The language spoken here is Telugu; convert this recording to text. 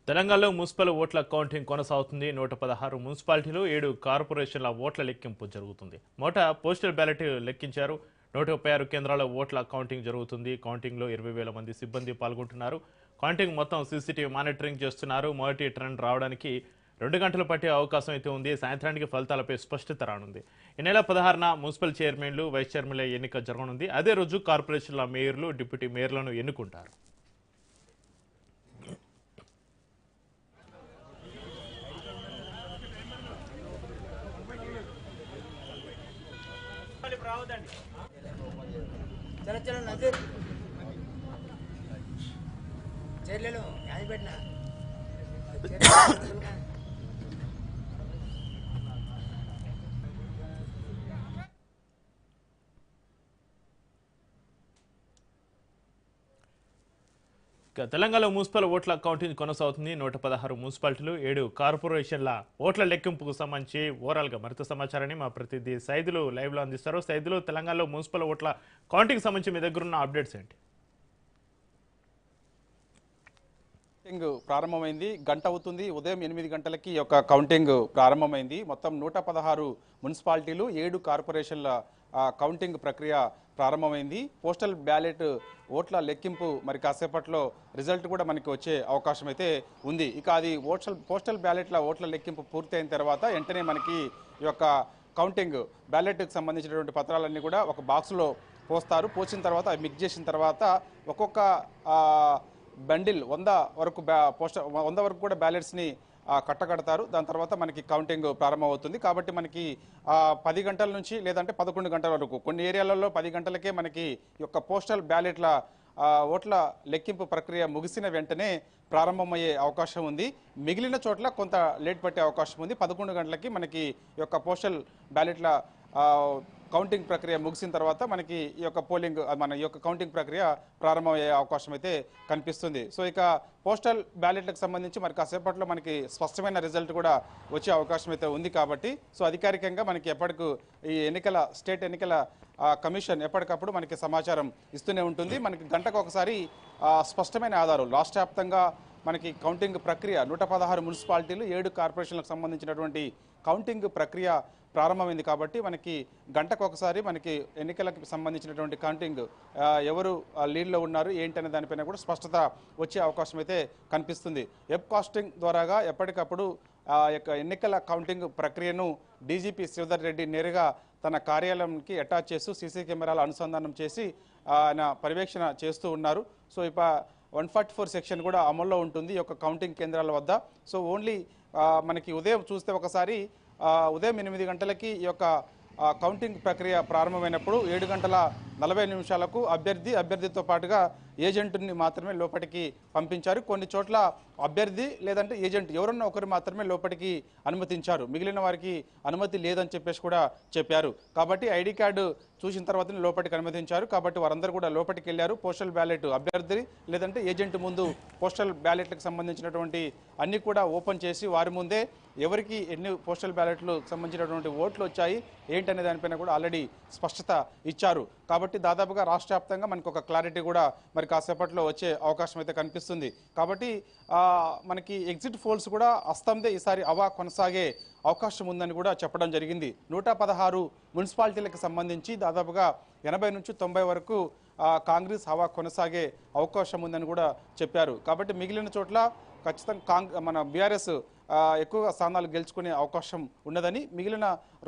తెలంగాణలో మున్సిపల్ ఓట్ల కౌంటింగ్ కొనసాగుతుంది. 116 మున్సిపాలిటీలు 7 కార్పొరేషన్ల ఓట్ల లెక్కింపు జరుగుతుంది. పోస్టల్ బ్యాలెట్ లెక్కించారు. 136 కేంద్రాల ఓట్ల కౌంటింగ్ జరుగుతుంది. కౌంటింగ్లో 20,000 మంది సిబ్బంది పాల్గొంటున్నారు. కౌంటింగ్ మొత్తం సీసీటీవీ మానిటరింగ్ చేస్తున్నారు. మొదటి ట్రెండ్ రావడానికి 2 గంటలు పట్టే అవకాశం అయితే ఉంది. సాయంత్రానికి ఫలితాలపై స్పష్టత రానుంది. ఈ నెల 16న మున్సిపల్ చైర్మన్లు, వైస్ చైర్మన్ల ఎన్నిక జరగనుంది. అదే రోజు కార్పొరేషన్ల మేయర్లు, డిప్యూటీ మేయర్లను ఎన్నుకుంటారు. चलो चलो नजर चेयर ले लो यहाँ ही बैठना తెలంగాణలో మున్సిపల్ ఓట్ల కౌంటింగ్ కొనసాగుతుంది. 116 మున్సిపాలిటీలు 7 కార్పొరేషన్ల ఓట్ల లెక్కింపుకు సంబంధించి ఓవరాల్గా మరింత సమాచారాన్ని మా ప్రతినిధి సైదులు లైవ్లో అందిస్తారు. సైదులు, తెలంగాణలో మున్సిపల్ ఓట్ల కౌంటింగ్ సంబంధించి మీ దగ్గర ఉన్న అప్డేట్స్ ఏంటి? కౌంటింగ్ ప్రారంభమైంది. గంట అవుతుంది. ఉదయం 8 గంటలకి ఈ యొక్క కౌంటింగ్ ప్రారంభమైంది. మొత్తం 116 మున్సిపాలిటీలు 7 కార్పొరేషన్ల కౌంటింగ్ ప్రక్రియ ప్రారంభమైంది. పోస్టల్ బ్యాలెట్ ఓట్ల లెక్కింపు మరి కాసేపట్లో రిజల్ట్ కూడా మనకి వచ్చే అవకాశం అయితే ఉంది. ఇక అది పోస్టల్ బ్యాలెట్ల ఓట్ల లెక్కింపు పూర్తయిన తర్వాత వెంటనే మనకి ఈ యొక్క కౌంటింగ్ బ్యాలెట్కి సంబంధించినటువంటి పత్రాలన్నీ కూడా ఒక బాక్స్లో పోస్తారు. పోసిన తర్వాత అవి మిక్స్ చేసిన తర్వాత ఒక్కొక్క బండిల్ 100 వరకు 100 వరకు కూడా బ్యాలెట్స్ని కట్టకడతారు. దాని తర్వాత మనకి కౌంటింగ్ ప్రారంభమవుతుంది. కాబట్టి మనకి 10 గంటల నుంచి లేదంటే 11 గంటల వరకు కొన్ని ఏరియాలలో 10 గంటలకే మనకి ఈ యొక్క పోస్టల్ బ్యాలెట్ల ఓట్ల లెక్కింపు ప్రక్రియ ముగిసిన వెంటనే ప్రారంభమయ్యే అవకాశం ఉంది. మిగిలిన చోట్ల కొంత లేట్ పట్టే అవకాశం ఉంది. 11 గంటలకి మనకి ఈ యొక్క పోస్టల్ బ్యాలెట్ల కౌంటింగ్ ప్రక్రియ ముగిసిన తర్వాత మనకి ఈ యొక్క ఈ యొక్క కౌంటింగ్ ప్రక్రియ ప్రారంభమయ్యే అవకాశం అయితే కనిపిస్తుంది. సో ఇక పోస్టల్ బ్యాలెట్లకు సంబంధించి మరి కాసేపట్లో మనకి స్పష్టమైన రిజల్ట్ కూడా వచ్చే అవకాశం అయితే ఉంది. కాబట్టి సో అధికారికంగా మనకి ఈ స్టేట్ ఎన్నికల కమిషన్ ఎప్పటికప్పుడు మనకి సమాచారం ఇస్తూనే ఉంటుంది. మనకి గంటకు ఒకసారి స్పష్టమైన ఆధారాలు రాష్ట్ర వ్యాప్తంగా మనకి కౌంటింగ్ ప్రక్రియ 116 మున్సిపాలిటీలు 7 కార్పొరేషన్లకు సంబంధించినటువంటి కౌంటింగ్ ప్రక్రియ ప్రారంభమైంది. కాబట్టి మనకి గంటకు ఒకసారి మనకి ఎన్నికలకు సంబంధించినటువంటి కౌంటింగ్ ఎవరు లీడ్లో ఉన్నారు ఏంటనే దానిపైన కూడా స్పష్టత వచ్చే అవకాశం అయితే కనిపిస్తుంది. వెబ్ కాస్టింగ్ ద్వారాగా ఎప్పటికప్పుడు యొక్క ఎన్నికల కౌంటింగ్ ప్రక్రియను డీజీపీ శ్రీధర్ రెడ్డి నేరుగా తన కార్యాలయానికి అటాచ్ చేస్తూ సీసీ కెమెరాల అనుసంధానం చేసి ఆయన పర్యవేక్షణ చేస్తూ ఉన్నారు. సో 144 సెక్షన్ కూడా అమల్లో ఉంటుంది ఈ యొక్క కౌంటింగ్ కేంద్రాల వద్ద. సో ఓన్లీ మనకి ఉదయం చూస్తే ఒకసారి ఉదయం 8 గంటలకి ఈ యొక్క కౌంటింగ్ ప్రక్రియ ప్రారంభమైనప్పుడు 7:40 అభ్యర్థితో పాటుగా ఏజెంట్ని మాత్రమే లోపలికి పంపించారు. కొన్ని చోట్ల అభ్యర్థి లేదంటే ఏజెంట్ ఎవరన్నా ఒకరు మాత్రమే లోపలికి అనుమతించారు. మిగిలిన వారికి అనుమతి లేదని చెప్పేసి కూడా చెప్పారు. కాబట్టి ఐడి కార్డు చూసిన తర్వాతనే లోపలికి అనుమతించారు. కాబట్టి వారందరూ కూడా లోపలికి వెళ్ళారు. పోస్టల్ బ్యాలెట్ అభ్యర్థి లేదంటే ఏజెంట్ ముందు పోస్టల్ బ్యాలెట్లకు సంబంధించినటువంటి అన్ని కూడా ఓపెన్ చేసి వారి ముందే ఎవరికి ఎన్ని పోస్టల్ బ్యాలెట్లు సంబంధించినటువంటి ఓట్లు వచ్చాయి ఏంటనే దానిపైన కూడా ఆల్రెడీ స్పష్టత ఇచ్చారు. కాబట్టి దాదాపుగా రాష్ట్ర వ్యాప్తంగా మనకు ఒక క్లారిటీ కూడా మరి కాసేపట్లో వచ్చే అవకాశం అయితే కనిపిస్తుంది. కాబట్టి మనకి ఎగ్జిట్ పోల్స్ కూడా అస్తందే ఈసారి హవా కొనసాగే అవకాశం ఉందని కూడా చెప్పడం జరిగింది. 116 మున్సిపాలిటీలకు సంబంధించి దాదాపుగా 80 నుంచి 90 వరకు కాంగ్రెస్ హవా కొనసాగే అవకాశం ఉందని కూడా చెప్పారు. కాబట్టి మిగిలిన చోట్ల ఖచ్చితంగా మన బీఆర్ఎస్ ఎక్కువగా స్థానాలు గెలుచుకునే అవకాశం ఉన్నదని మిగిలిన